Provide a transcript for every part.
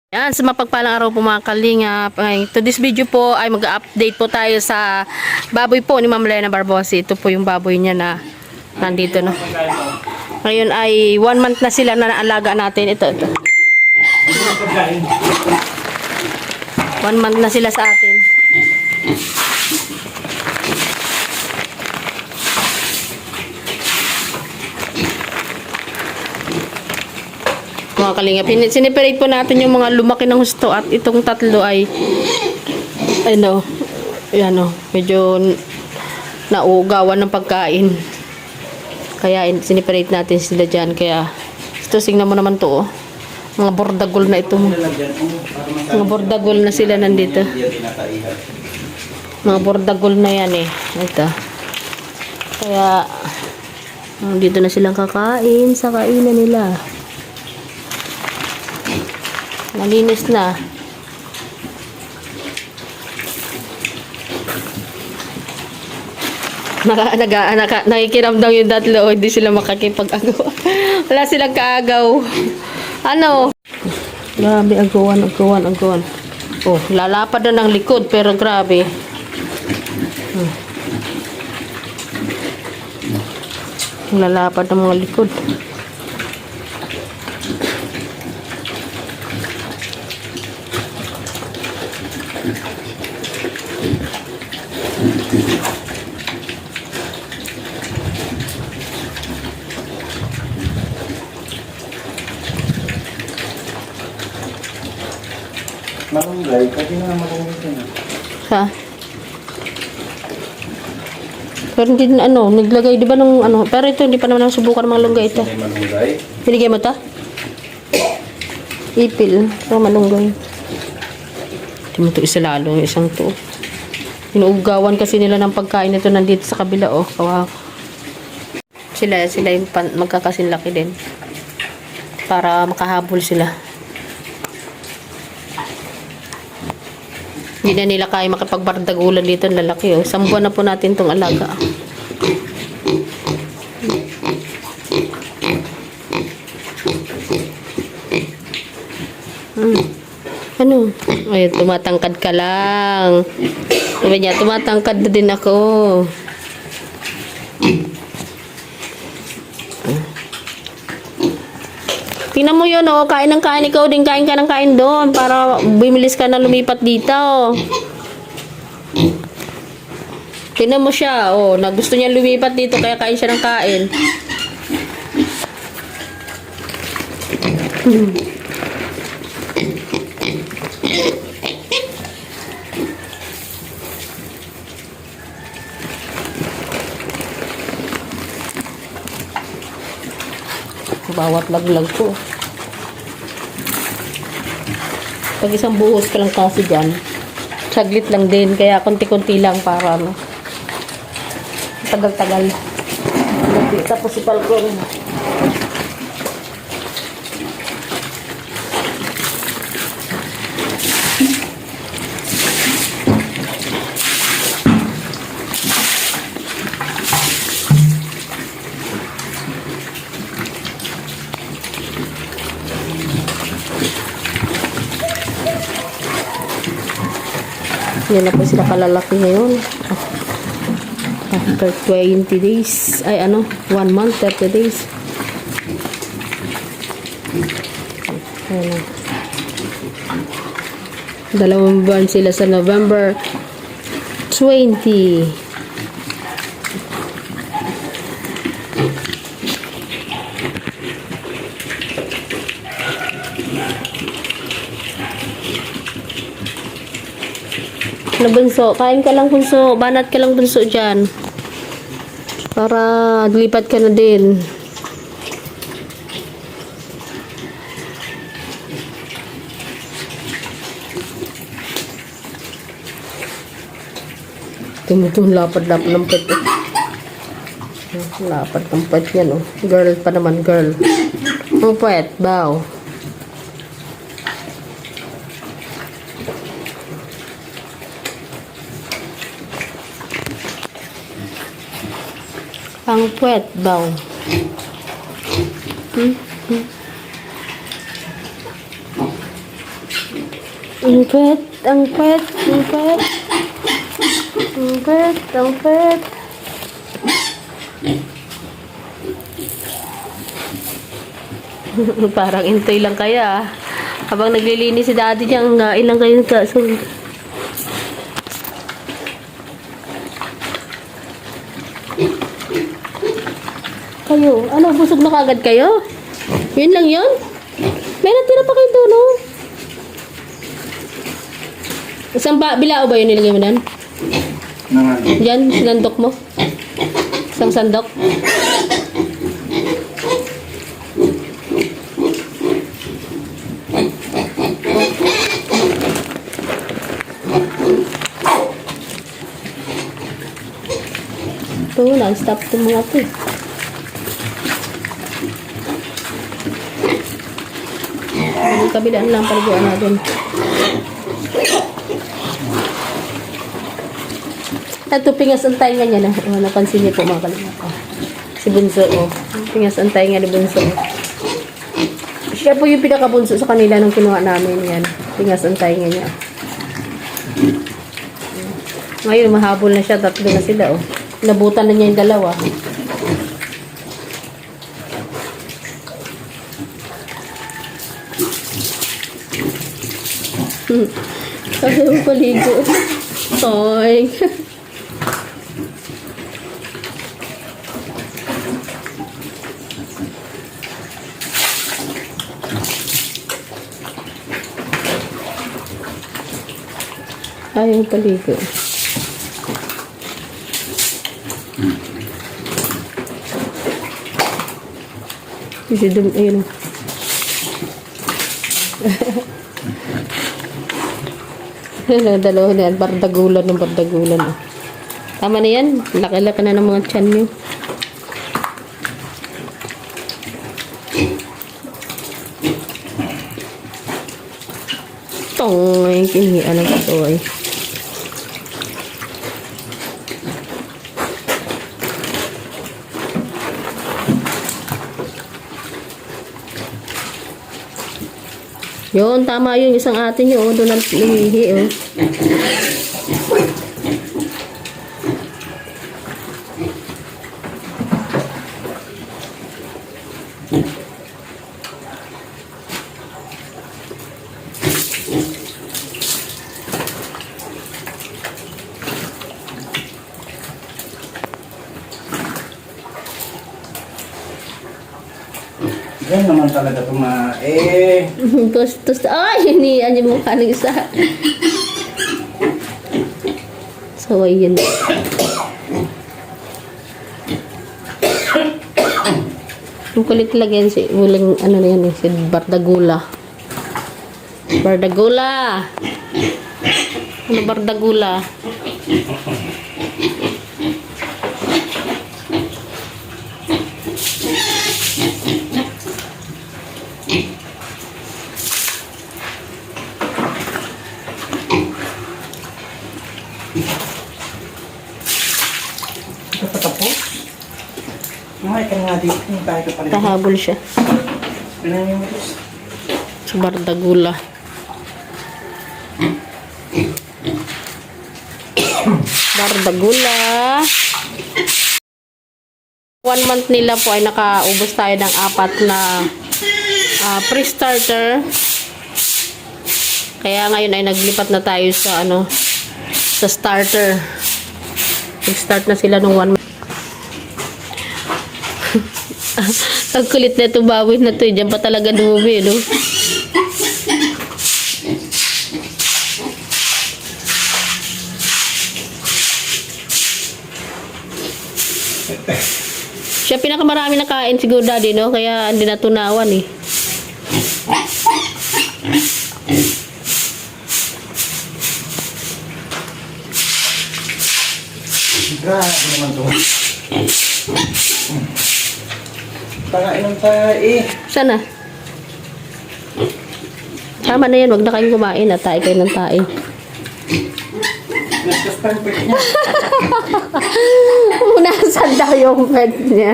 Yan, sa mapagpalang araw po mga kalingap. To this video po ay mag-update po tayo sa baboy po ni Ma'am Lena Barbosi. Ito po yung baboy niya na nandito, no. Ngayon ay 1 month na sila na naalaga natin. Ito. 1 month na sila sa atin. Mga kalingap, siniperate po natin yung mga lumaki ng husto at itong tatlo ay medyo nauugawan ng pagkain, kaya siniperate natin sila dyan. Kaya ito, tingnan mo naman to, mga bordagol na ito, mga bordagol na sila nandito, mga bordagol na yan ito. Kaya dito na silang kakain sa kainan nila. Malinis na. Nakikiramdam yung tatlo. Hindi sila makakipag-agaw. Wala silang kaagaw. Ano? Grabe, agawan. Oh, lalapad na ng likod. Pero grabe. Lalapad ng mga likod. Malunggay, pwede na malunggay na. Ha? Pero hindi naglagay, di ba nung pero ito hindi pa naman nasubukan ng mga lunggay ito. Malunggay? Binigay mo ta? Ipil, pero malunggay. Hindi mo ito isa lalo, yung isang to. Inuugawan kasi nila ng pagkain ito nandito sa kabila, kawa. Sila yung magkakasinlaki din. Para makahabol sila. Hindi na nila kaya makipagbardagulan dito ng lalaki. 1 buwan na po natin itong alaga. Ano? Ay, tumatangkad ka lang. Sabi niya, tumatangkad na din ako. Tingnan mo yun, kain ng kain. Ikaw din, kain ka ng kain doon para bimilis ka na lumipat dito. Tingnan mo siya, na gusto niya lumipat dito kaya kain siya ng kain. Bawat laglag ko. Pag isang buhos ka lang kasi dyan, saglit lang din. Kaya konti-konti lang para tagal-tagal. Tapos ipal ko rin. Yan na po sila kalalaki ngayon. After 20 days. 1 month, 30 days. Ayan. 2 buwan sila sa November 20. Na bunso, kain ka lang bunso, banat ka lang bunso dyan para lipat ka na din. Tumutong lapad-lapad ng pet. Lapad ng pet yan, girl pa naman, girl. Ang pet, bow. Ang puwet daw. Ang pet, ang pet, ang pet. Ang pet, ang pet. Parang intay lang kaya. Habang naglilinis si daddy niya, ang ilang kayo kaso. Kayo, ano, busog na kagad kayo? Yun lang yun? May natira pa kayo doon, oh. Isang bilao ba yun nilagay mo doon? Nangan. Diyan, sinandok mo. Isang sandok. Ito, non-stop itong mga ito. Ang kabilaan lang paliguan natin. Ito, pingas ang tainga niya na. Oh, napansin niyo po mga kalima ko. Si Bunso, oh. Pingas ang tainga ni Bunso. Siya po yung pinakabunso sa kanila nung kinuha namin yan. Pingas ang tainga niya. Ngayon, mahabol na siya. Tatlo na sila, oh. Nabutan na niya yung dalawa. Sabi mo paligo. Toy. Ayaw paligo. Kasi doon, ayun. Dalawa na yan, bardagulan ng bardagulan. Oh. Tama na yan, laki-laki na ng mga tiyan niyo. Toy, kinihian ng toy. Yun, tama yun. Isang ate nyo, oh, doon ang lumihi, oh. Yan naman talaga tumae. Tos, ay, hinian yung mukha ng isa. Saway yun. Ang kulit lagyan si uling, ano na yan, si Bardagula. Bardagula! Ano Bardagula? Tapos? Mga ikan nga dito. Yung tayo ka pala. Kahabol siya. Pinangyay mo ito. Sa Bardagula. Bardagula. 1 month nila po ay nakaubos tayo ng 4 na pre-starter. Kaya ngayon ay naglipat na tayo sa ano, sa starter. Nag-start na sila nung 1 month. Ang kulit na ito, bawin na ito. Diyan pa talaga dumi, no? Siya pinakamarami na kain siguro daddy, no? Kaya hindi natunawan, eh. Grabe naman ito. Pakain ng tae. Sana? Tama na yan, wag na kayong kumain at tayo kayo ng tae. Nastas pa yung pet niya. Punasan daw yung pet niya.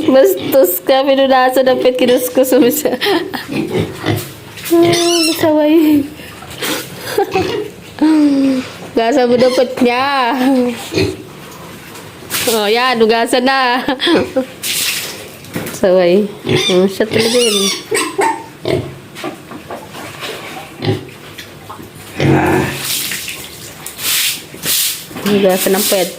Bastos ka, pinunasan ng pet, kinuskus mo siya. Saway. Gasa mo dapat niya. Oh, yan. Ugasan na. Saway. Siya talaga yun. Ugasan ng pet.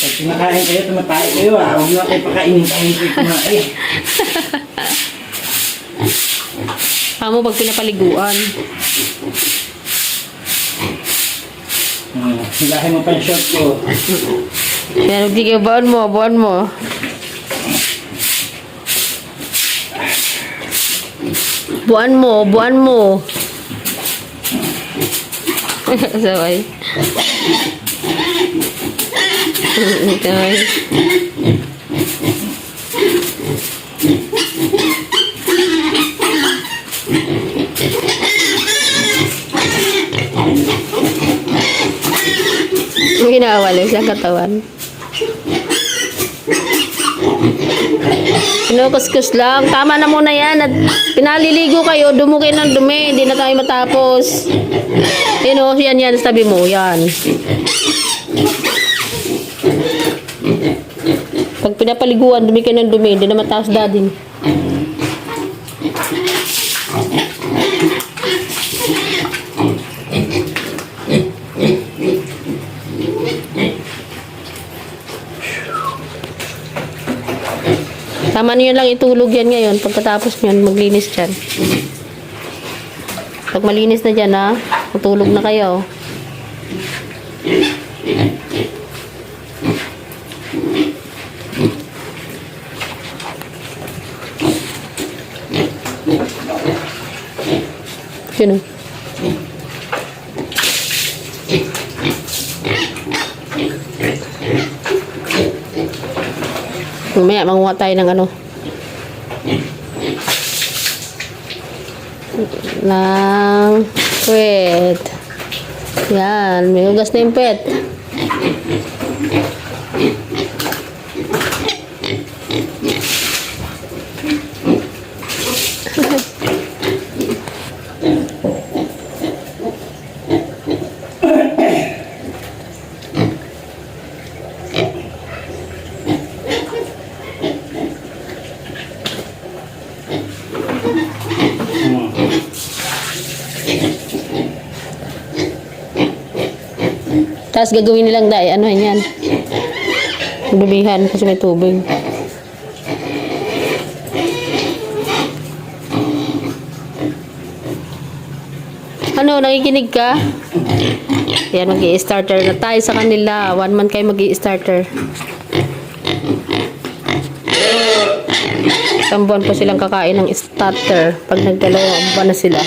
Pag kumakain kayo, tumatay kayo ah. Huwag na kayo pakainin kayo kumain. Amo pag pinapaliguan. Hilahin mo pa yung short ko. Yan, hindi kayo buwan mo, buwan mo. Buwan mo, buwan mo. Sabay. Sabay. Ginawala siya katawan. Kinukuskus lang. Tama na muna yan. At pinaliligo kayo. Dumukin ng dumi. Hindi na tayo matapos. Yun o. Yan. Sabi mo. Yan. Pag pinapaliguan, dumi kayo ng dumi. Hindi na matapos dadin. Tama niyo lang itulog yan ngayon. Pagkatapos niyan, maglinis dyan. Pag malinis na dyan, ha? Matulog na kayo. Sino? Mamaya, manguha tayo ng ano. Ng pet. Yan, may hugas na yung pet. Tapos gagawin nilang dahil, ano yan? Dumihan kasi may tubig. Ano, nakikinig ka? Yan, mag-i-starter na tayo sa kanila. 1 month kayo mag-i-starter. Isang buwan pa silang kakain ng starter. Pag nagdalawang buwan na sila.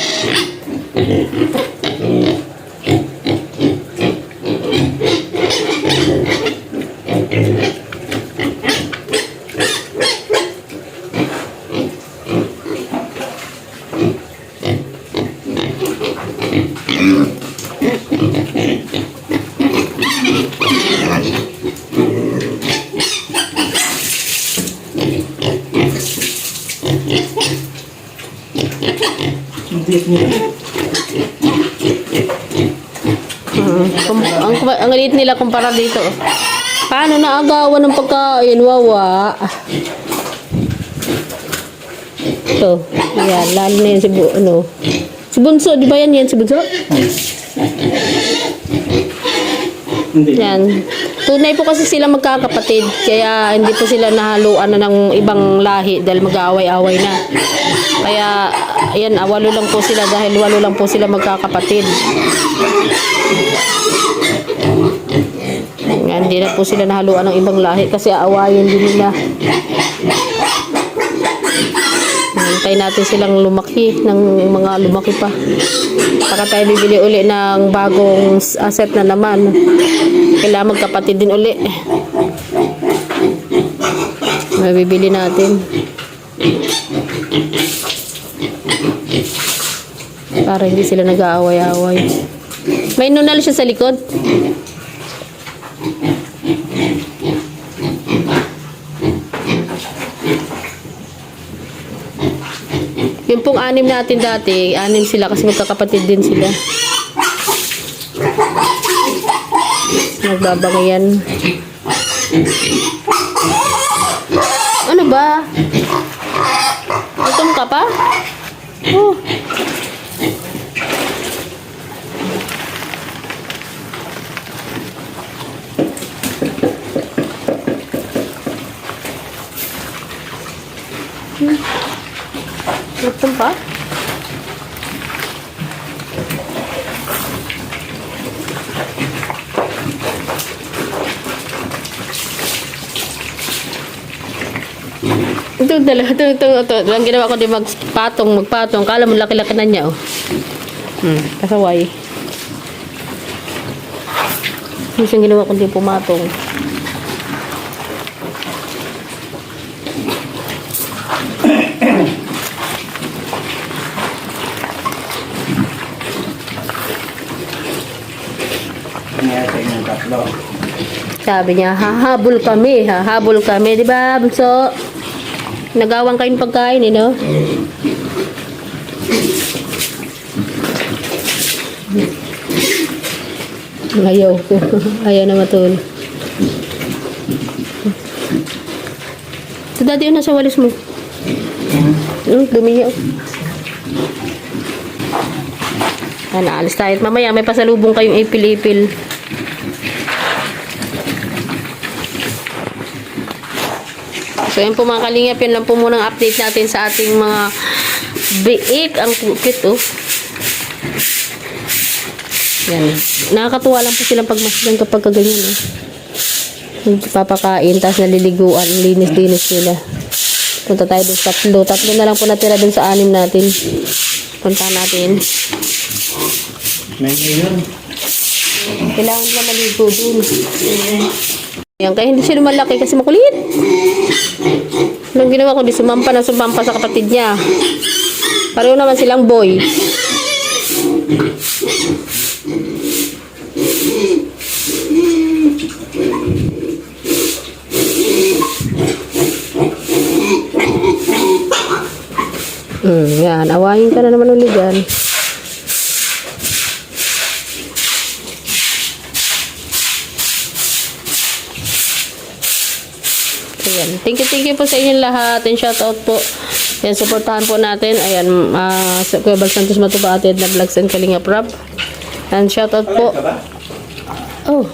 Ang liit nila kumpara dito. Paano naagawan ng pagkain? Wawa. Ito. Yan. Lalo na yan si Bunso. Di ba yan si Bunso? Hindi. Yan. Tunay po kasi sila magkakapatid. Kaya hindi po sila nahaluan na ng ibang lahi dahil mag-aaway-aaway na. Kaya, yan, 8 lang po sila dahil 8 lang po sila magkakapatid. Yan, hindi na po sila nahaluan ng ibang lahi kasi aawayin din nila. Hintayin natin silang lumaki, ng mga lumaki pa. Saka tayo bibili uli ng bagong set na naman. Kailangan magkapatid din uli. Mabibili natin. Para hindi sila nag-aaway-aaway. May nunal siya sa likod. Yung pong anim natin dati, anim sila kasi magkakapatid din sila. Nagbabangayan. Ano ba? Gutom ka pa? Oh. Gutom pa? Ito dalawa, ito. Ang ginawa ko di magpatong. Kala mo laki-laki na niya, oh. Kasaway. Yung siyang ginawa ko di pumatong. Nangyari sa inyong tatlo. Sabi niya, hahabol kami, di ba, bunso? Nagawang kayong pagkain, no? Ayaw ko. Ayaw na matulog. Ito dati yun, nasa walis mo. Dumi niya. Naalis tayo. Mamaya, may pasalubong kayong ipil-ipil. So, yun po mga kalingap, yun lang po muna ang update natin sa ating mga biik. Ang cute, oh. Yan. Nakakatuwa lang po silang pagmasdan kapag kaganyan, oh. Papakain, tapos naliliguan, linis-linis sila. Punta tayo dun sa tatlo. Tatlo na lang po natira dun sa anim natin. Punta natin. May ngayon. Kailangan nila maligo dun. Yan, kaya hindi siya lumalaki kasi makulit. Anong ginawa ko? Di sumampa sa kapatid niya. Pareho naman silang boy. Yan, awayin ka na naman ulit dyan. Ayan. Thank you po sa inyong lahat. And shout out po. Ayan, supportahan po natin. Ayan, sa Kuya Bal Santos Matuba Atid na Vlogs and Kalinga Prab. And shout out po. Oh.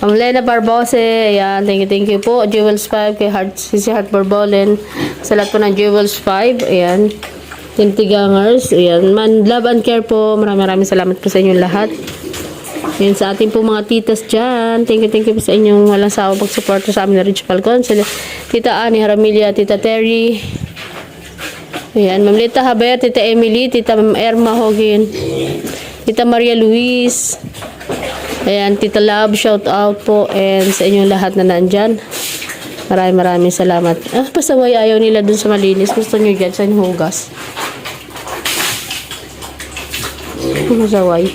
Lena Barbose. Ayan, thank you po. Jewels 5 kay Sisi Heart Barbolen. Sa lahat po ng Jewels 5. Ayan. Tintigangers. Ayan. Man, love and care po. Maraming salamat po sa inyong lahat. Yan sa ating po mga titas dyan. Thank you po sa inyong walang sawa pag-support sa amin na Rich Falcon. Sa Tita Ani Haramilia, Tita Terry. Ayan, Ma'am Lita Haber, Tita Emily, Tita Erma Hogin, Tita Maria Luis. Ayan, Tita Love, shout out po. And sa inyong lahat na nandyan. Maraming salamat. Pasaway ayaw nila dun sa malinis. Gusto nyo dyan sa hugas. Masaway.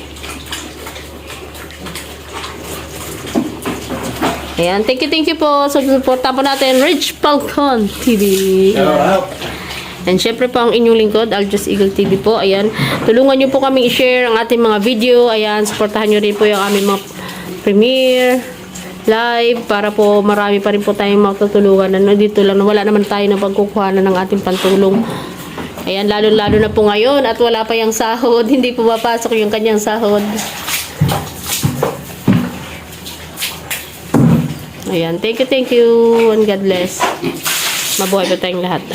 Ayan, thank you po. So, supportan po natin Rich Falcon TV. And syempre po ang inyong lingkod, Aljos Eagle TV po. Ayan, tulungan nyo po kami i-share ang ating mga video. Ayan, supportahan nyo rin po yung aming mga premiere, live, para po marami pa rin po tayong matutulungan. Dito lang, wala naman tayo na pagkukuhanan ng ating pantulong. Ayan, lalo na po ngayon at wala pa yung sahod. Hindi po mapasok yung kanyang sahod. Ayan, thank you, and God bless. Mabuhay po tayong lahat.